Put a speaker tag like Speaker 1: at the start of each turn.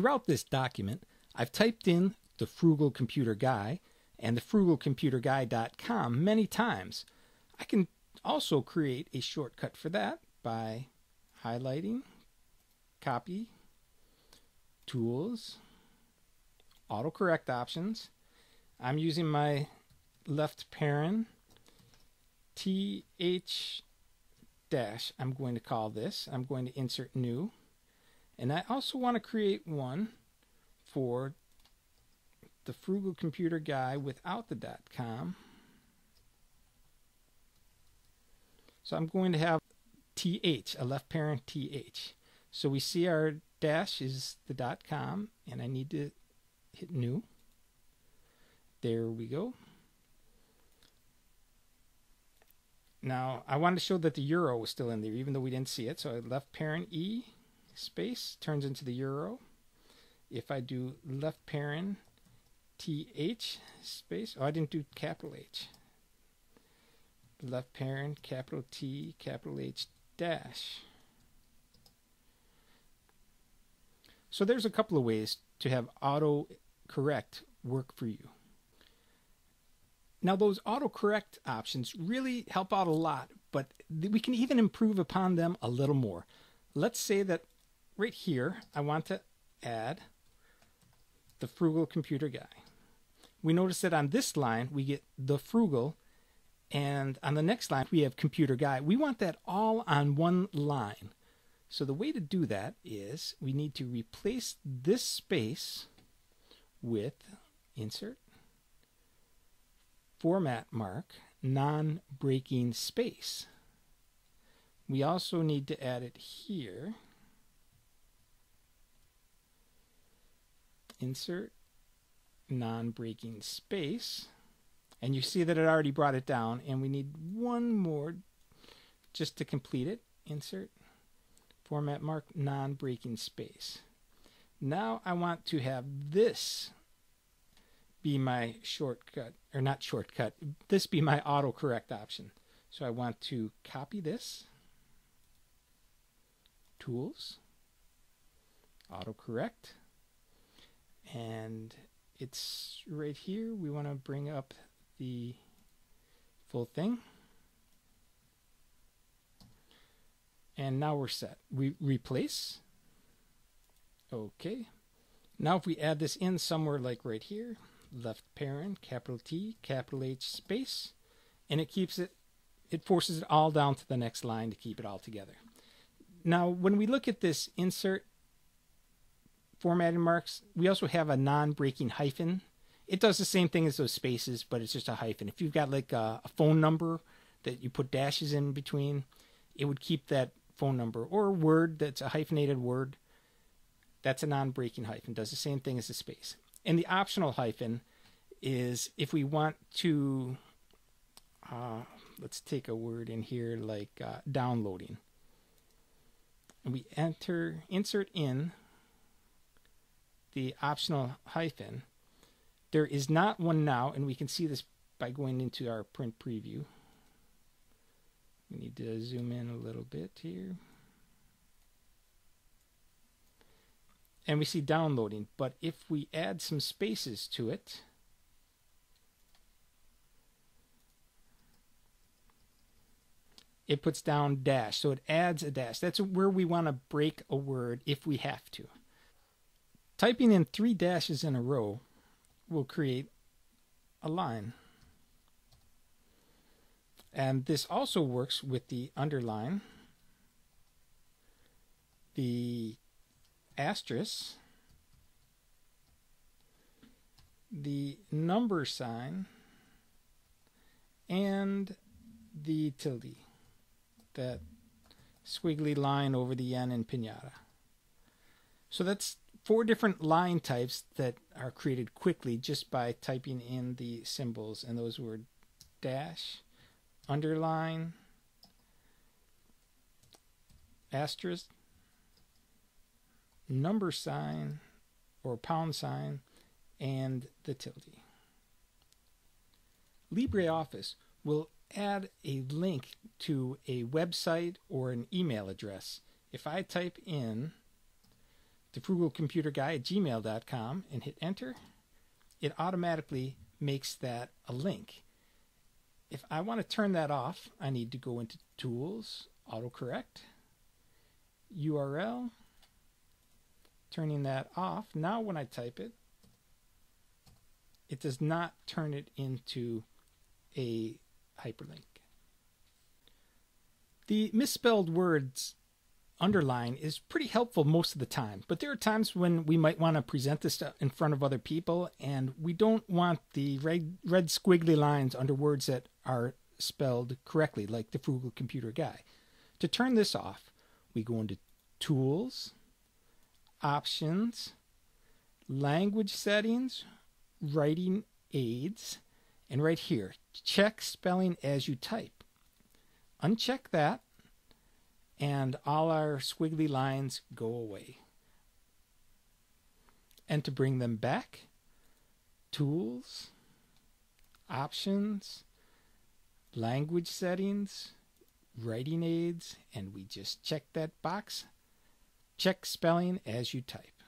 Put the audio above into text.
Speaker 1: throughout this document, I've typed in the Frugal Computer Guy and the frugalcomputerguy.com many times. I can also create a shortcut for that by highlighting, copy, tools, autocorrect options. I'm using my left parent TH dash. I'm going to call this. I'm going to insert new. And I also want to create one for the Frugal Computer Guy without the .com. So I'm going to have TH, a left parent TH. So we see our dash is the .com, and I need to hit new. There we go. Now I wanted to show that the euro was still in there even though we didn't see it. So I left parent E space turns into the euro. If I do left parent TH space, oh, I didn't do capital H. Left parent capital T capital H dash. So there's a couple of ways to have autocorrect work for you. Now those autocorrect options really help out a lot, but we can even improve upon them a little more. Let's say that right here I want to add the Frugal Computer Guy. We notice that on this line we get the Frugal, and on the next line we have Computer Guy. We want that all on one line. So the way to do that is we need to replace this space with insert, format mark, non-breaking space. We also need to add it here. Insert, non-breaking space. And you see that it already brought it down, and we need one more just to complete it. Insert, format mark, non-breaking space. Now I want to have this be my shortcut, or not shortcut, this be my autocorrect option. So I want to copy this, tools, autocorrect, and it's right here. We want to bring up the full thing. And now we're set. We replace. Okay. Now if we add this in somewhere like right here, left parent, capital T, capital H space, and it keeps it, it forces it all down to the next line to keep it all together. Now when we look at this insert formatting marks, we also have a non-breaking hyphen. It does the same thing as those spaces, but it's just a hyphen. If you've got like a phone number that you put dashes in between, it would keep that phone number, or a word that's a hyphenated word. That's a non-breaking hyphen. Does the same thing as the space. And the optional hyphen is if we want to, let's take a word in here like downloading. And we insert in the optional hyphen. There is not one now, and we can see this by going into our print preview. We need to zoom in a little bit here. And we see downloading, but if we add some spaces to it, it puts down dash, so it adds a dash. That's where we want to break a word if we have to. Typing in 3 dashes in a row will create a line. And this also works with the underline, the asterisk, the number sign, and the tilde, that squiggly line over the N in Pinata. So that's 4 different line types that are created quickly just by typing in the symbols, and those were dash, underline, asterisk, number sign or pound sign, and the tilde. LibreOffice will add a link to a website or an email address. If I type in thefrugalcomputerguy@gmail.com and hit enter, it automatically makes that a link. If I want to turn that off, I need to go into Tools, Autocorrect, URL, turning that off. Now when I type it, it does not turn it into a hyperlink. The misspelled words underline is pretty helpful most of the time, but there are times when we might want to present this in front of other people and we don't want the red squiggly lines under words that are spelled correctly, like the Frugal Computer Guy. To turn this off, we go into Tools, Options, Language Settings, Writing Aids, and right here, check spelling as you type. Uncheck that, and all our squiggly lines go away. And to bring them back, Tools, Options, Language Settings, Writing Aids, and we just check that box. Check spelling as you type.